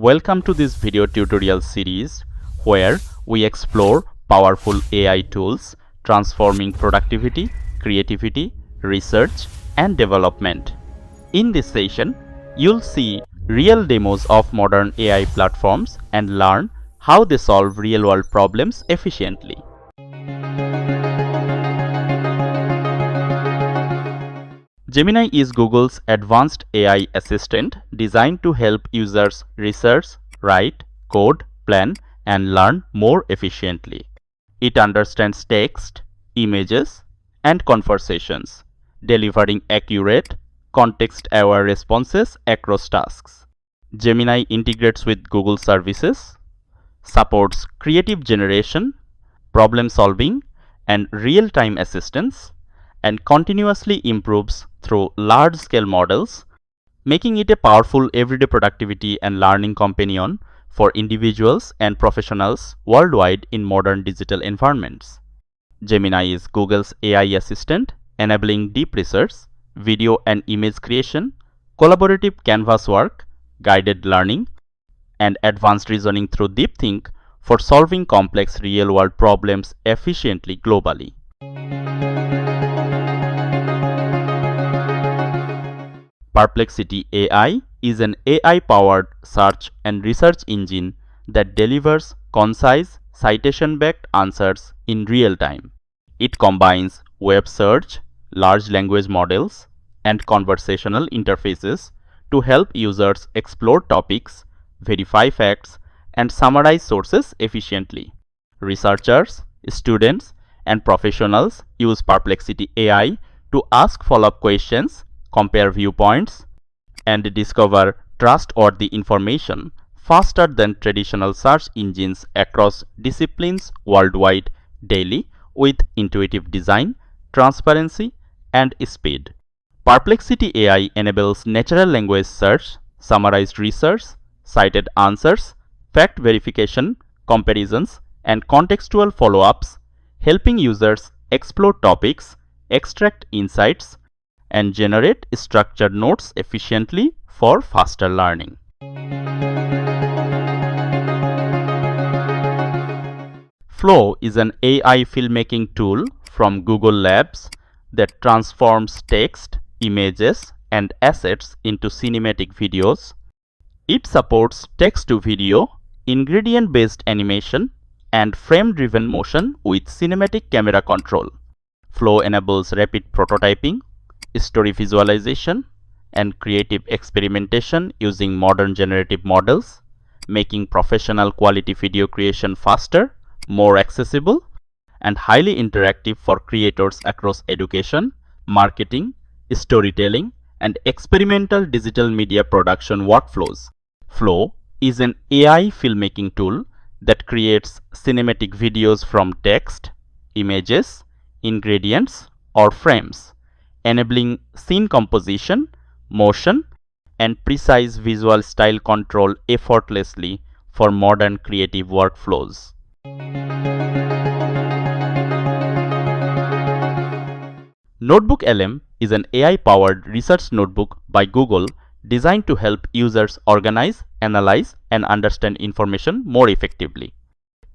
Welcome to this video tutorial series where we explore powerful AI tools transforming productivity, creativity, research, and development. In this session, you'll see real demos of modern AI platforms and learn how they solve real-world problems efficiently. Gemini is Google's advanced AI assistant designed to help users research, write, code, plan, and learn more efficiently. It understands text, images, and conversations, delivering accurate, context-aware responses across tasks. Gemini integrates with Google services, supports creative generation, problem solving, and real-time assistance, and continuously improves through large-scale models, making it a powerful everyday productivity and learning companion for individuals and professionals worldwide in modern digital environments. Gemini is Google's AI assistant, enabling deep research, video and image creation, collaborative canvas work, guided learning, and advanced reasoning through deep think for solving complex real-world problems efficiently globally. Perplexity AI is an AI-powered search and research engine that delivers concise, citation-backed answers in real time. It combines web search, large language models, and conversational interfaces to help users explore topics, verify facts, and summarize sources efficiently. Researchers, students, and professionals use Perplexity AI to ask follow-up questions, compare viewpoints, and discover trustworthy information faster than traditional search engines across disciplines worldwide daily with intuitive design, transparency, and speed. Perplexity AI enables natural language search, summarized research, cited answers, fact verification, comparisons, and contextual follow-ups, helping users explore topics, extract insights, and generate structured notes efficiently for faster learning. Flow is an AI filmmaking tool from Google Labs that transforms text, images, and assets into cinematic videos. It supports text-to-video, ingredient-based animation, and frame-driven motion with cinematic camera control. Flow enables rapid prototyping, story visualization, and creative experimentation using modern generative models, making professional quality video creation faster, more accessible, and highly interactive for creators across education, marketing, storytelling, and experimental digital media production workflows. Flow is an AI filmmaking tool that creates cinematic videos from text, images, ingredients, or frames, enabling scene composition, motion, and precise visual style control effortlessly for modern creative workflows. NotebookLM is an AI-powered research notebook by Google designed to help users organize, analyze, and understand information more effectively.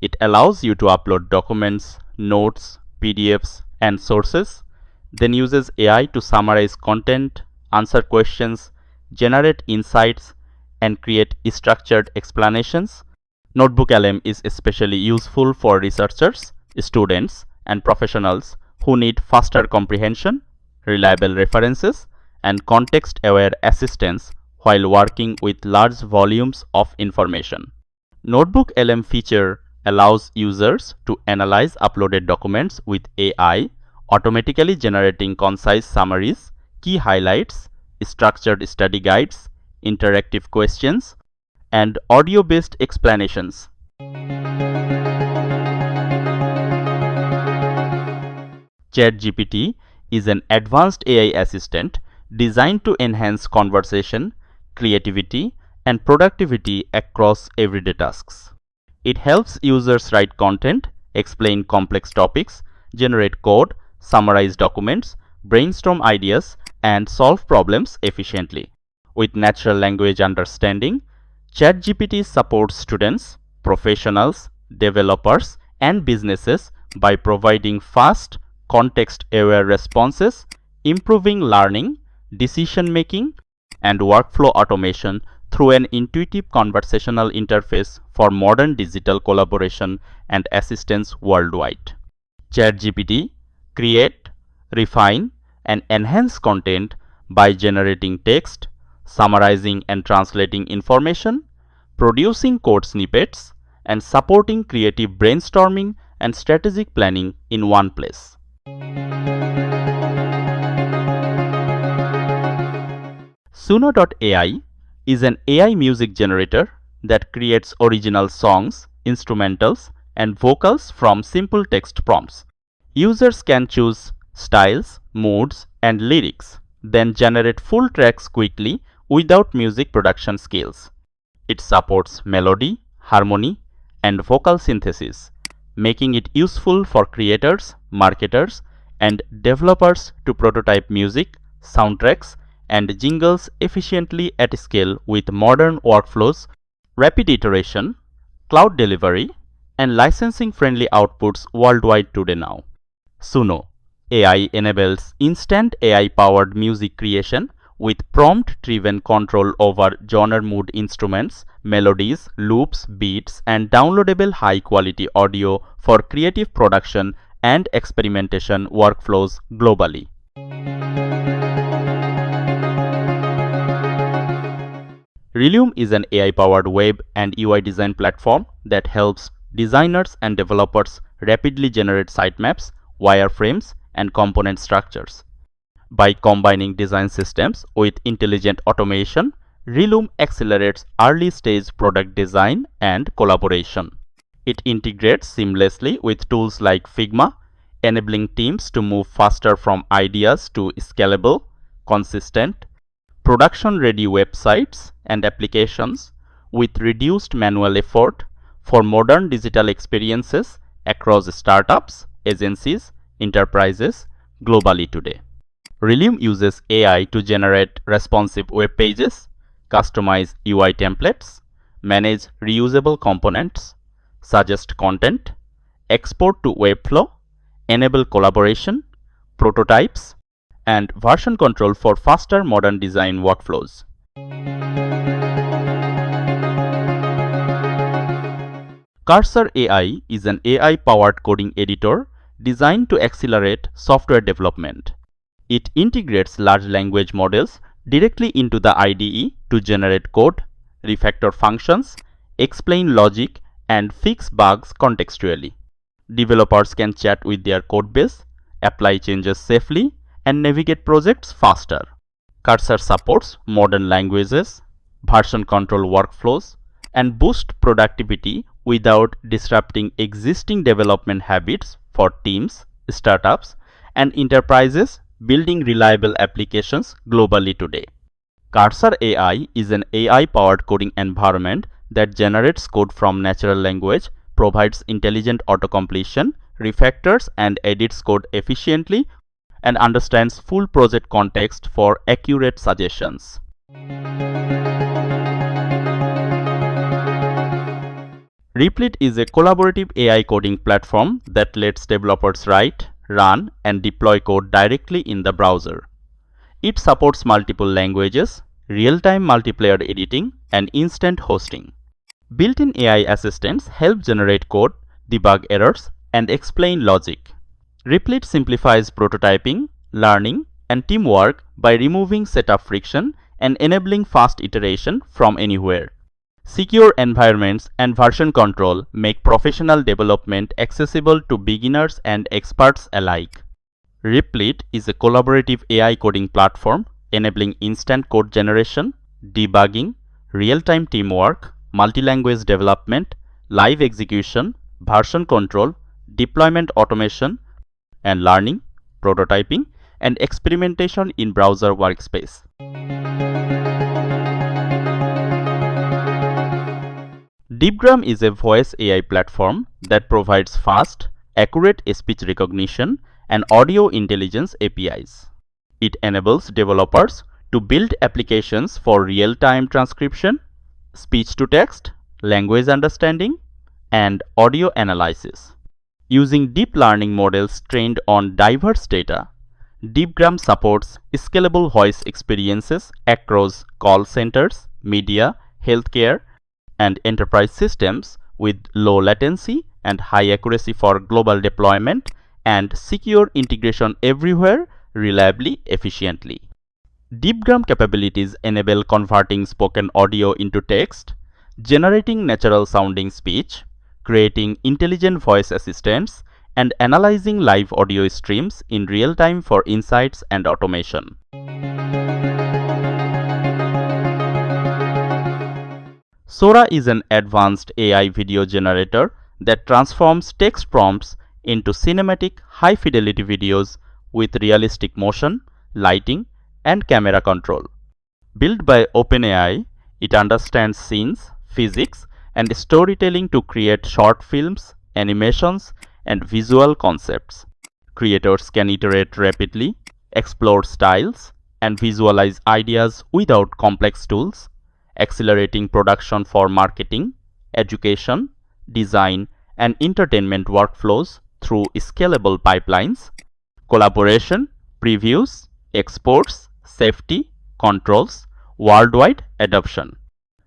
It allows you to upload documents, notes, PDFs, and sources, then uses AI to summarize content, answer questions, generate insights, and create structured explanations. NotebookLM is especially useful for researchers, students, and professionals who need faster comprehension, reliable references, and context-aware assistance while working with large volumes of information. NotebookLM feature allows users to analyze uploaded documents with AI, automatically generating concise summaries, key highlights, structured study guides, interactive questions, and audio-based explanations. ChatGPT is an advanced AI assistant designed to enhance conversation, creativity, and productivity across everyday tasks. It helps users write content, explain complex topics, generate code, summarize documents, brainstorm ideas, and solve problems efficiently. With natural language understanding, ChatGPT supports students, professionals, developers, and businesses by providing fast, context-aware responses, improving learning, decision-making, and workflow automation through an intuitive conversational interface for modern digital collaboration and assistance worldwide. ChatGPT create, refine, and enhance content by generating text, summarizing and translating information, producing code snippets, and supporting creative brainstorming and strategic planning in one place. Suno AI is an AI music generator that creates original songs, instrumentals, and vocals from simple text prompts. Users can choose styles, moods, and lyrics, then generate full tracks quickly without music production skills. It supports melody, harmony, and vocal synthesis, making it useful for creators, marketers, and developers to prototype music, soundtracks, and jingles efficiently at scale with modern workflows, rapid iteration, cloud delivery, and licensing-friendly outputs worldwide today now. Suno AI enables instant AI-powered music creation with prompt-driven control over genre mood instruments, melodies, loops, beats, and downloadable high-quality audio for creative production and experimentation workflows globally. Relume is an AI-powered web and UI design platform that helps designers and developers rapidly generate sitemaps, wireframes, and component structures. By combining design systems with intelligent automation, Relume accelerates early-stage product design and collaboration. It integrates seamlessly with tools like Figma, enabling teams to move faster from ideas to scalable, consistent, production-ready websites and applications with reduced manual effort for modern digital experiences across startups, agencies, enterprises globally today. Relume uses AI to generate responsive web pages, customize UI templates, manage reusable components, suggest content, export to Webflow, enable collaboration, prototypes, and version control for faster modern design workflows. Cursor AI is an AI-powered coding editor designed to accelerate software development. It integrates large language models directly into the IDE to generate code, refactor functions, explain logic, and fix bugs contextually. Developers can chat with their codebase, apply changes safely, and navigate projects faster. Cursor supports modern languages, version control workflows, and boosts productivity without disrupting existing development habits for teams, startups, and enterprises building reliable applications globally today. Cursor AI is an AI-powered coding environment that generates code from natural language, provides intelligent autocompletion, refactors and edits code efficiently, and understands full project context for accurate suggestions. Replit is a collaborative AI coding platform that lets developers write, run, and deploy code directly in the browser. It supports multiple languages, real-time multiplayer editing, and instant hosting. Built-in AI assistants help generate code, debug errors, and explain logic. Replit simplifies prototyping, learning, and teamwork by removing setup friction and enabling fast iteration from anywhere. Secure environments and version control make professional development accessible to beginners and experts alike. Replit is a collaborative AI coding platform enabling instant code generation, debugging, real-time teamwork, multi-language development, live execution, version control, deployment automation, and learning, prototyping, and experimentation in browser workspace. Deepgram is a voice AI platform that provides fast, accurate speech recognition and audio intelligence APIs. It enables developers to build applications for real-time transcription, speech to text, language understanding, and audio analysis. Using deep learning models trained on diverse data, Deepgram supports scalable voice experiences across call centers, media, healthcare, and enterprise systems with low latency and high accuracy for global deployment and secure integration everywhere reliably, efficiently. Deepgram capabilities enable converting spoken audio into text, generating natural sounding speech, creating intelligent voice assistants, and analyzing live audio streams in real time for insights and automation. Sora is an advanced AI video generator that transforms text prompts into cinematic, high-fidelity videos with realistic motion, lighting, and camera control. Built by OpenAI, it understands scenes, physics, and storytelling to create short films, animations, and visual concepts. Creators can iterate rapidly, explore styles, and visualize ideas without complex tools, accelerating production for marketing, education, design, and entertainment workflows through scalable pipelines, collaboration, previews, exports, safety, controls, worldwide adoption.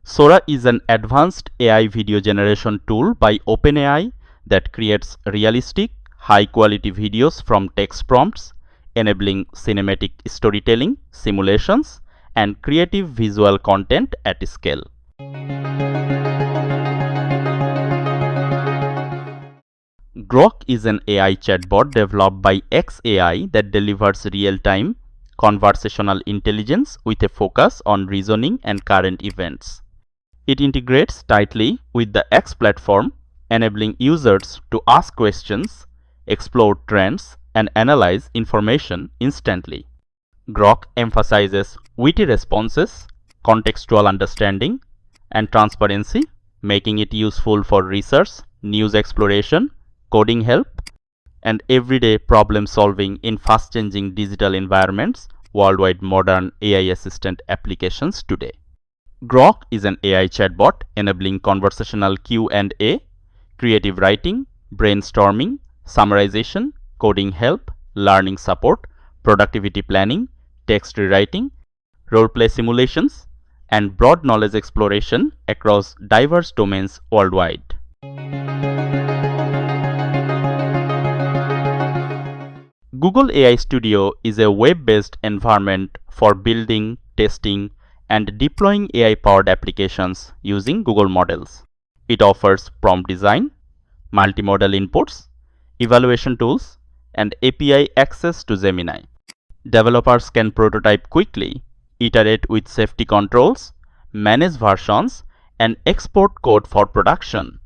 Sora is an advanced AI video generation tool by OpenAI that creates realistic, high-quality videos from text prompts, enabling cinematic storytelling, simulations, and creative visual content at scale. Grok is an AI chatbot developed by xAI that delivers real-time conversational intelligence with a focus on reasoning and current events. It integrates tightly with the X platform, enabling users to ask questions, explore trends, and analyze information instantly. Grok emphasizes witty responses, contextual understanding, and transparency, making it useful for research, news exploration, coding help, and everyday problem solving in fast-changing digital environments worldwide modern AI assistant applications today. Grok is an AI chatbot enabling conversational Q&A, creative writing, brainstorming, summarization, coding help, learning support, productivity planning, text rewriting, role-play simulations, and broad knowledge exploration across diverse domains worldwide. Google AI Studio is a web-based environment for building, testing, and deploying AI-powered applications using Google models. It offers prompt design, multimodal inputs, evaluation tools, and API access to Gemini. Developers can prototype quickly, iterate with safety controls, manage versions, and export code for production.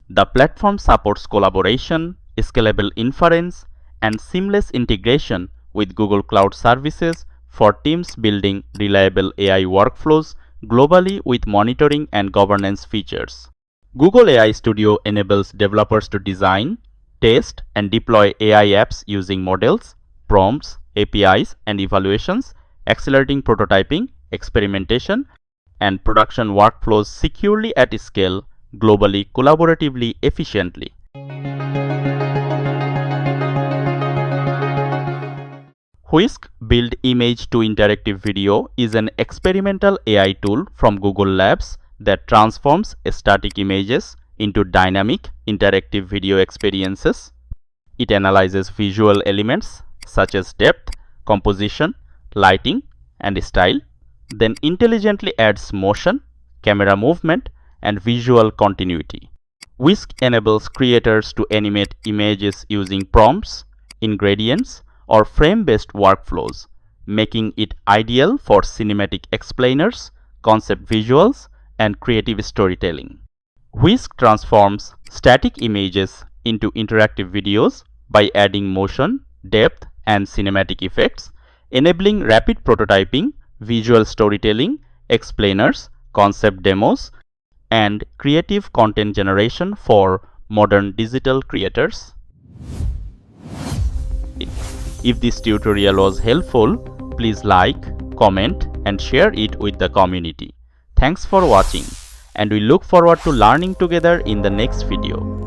The platform supports collaboration, scalable inference, and seamless integration with Google Cloud services for teams building reliable AI workflows globally with monitoring and governance features. Google AI Studio enables developers to design, test, and deploy AI apps using models, prompts, APIs, and evaluations, accelerating prototyping, experimentation, and production workflows securely at scale, globally, collaboratively, efficiently. Whisk Build Image to Interactive Video is an experimental AI tool from Google Labs that transforms static images into dynamic, interactive video experiences. It analyzes visual elements such as depth, composition, lighting, and style, then intelligently adds motion, camera movement, and visual continuity. Whisk enables creators to animate images using prompts, ingredients, or frame-based workflows, making it ideal for cinematic explainers, concept visuals, and creative storytelling. Whisk transforms static images into interactive videos by adding motion, depth, and cinematic effects, enabling rapid prototyping, visual storytelling, explainers, concept demos, and creative content generation for modern digital creators. If this tutorial was helpful, please like, comment, and share it with the community. Thanks for watching, and we look forward to learning together in the next video.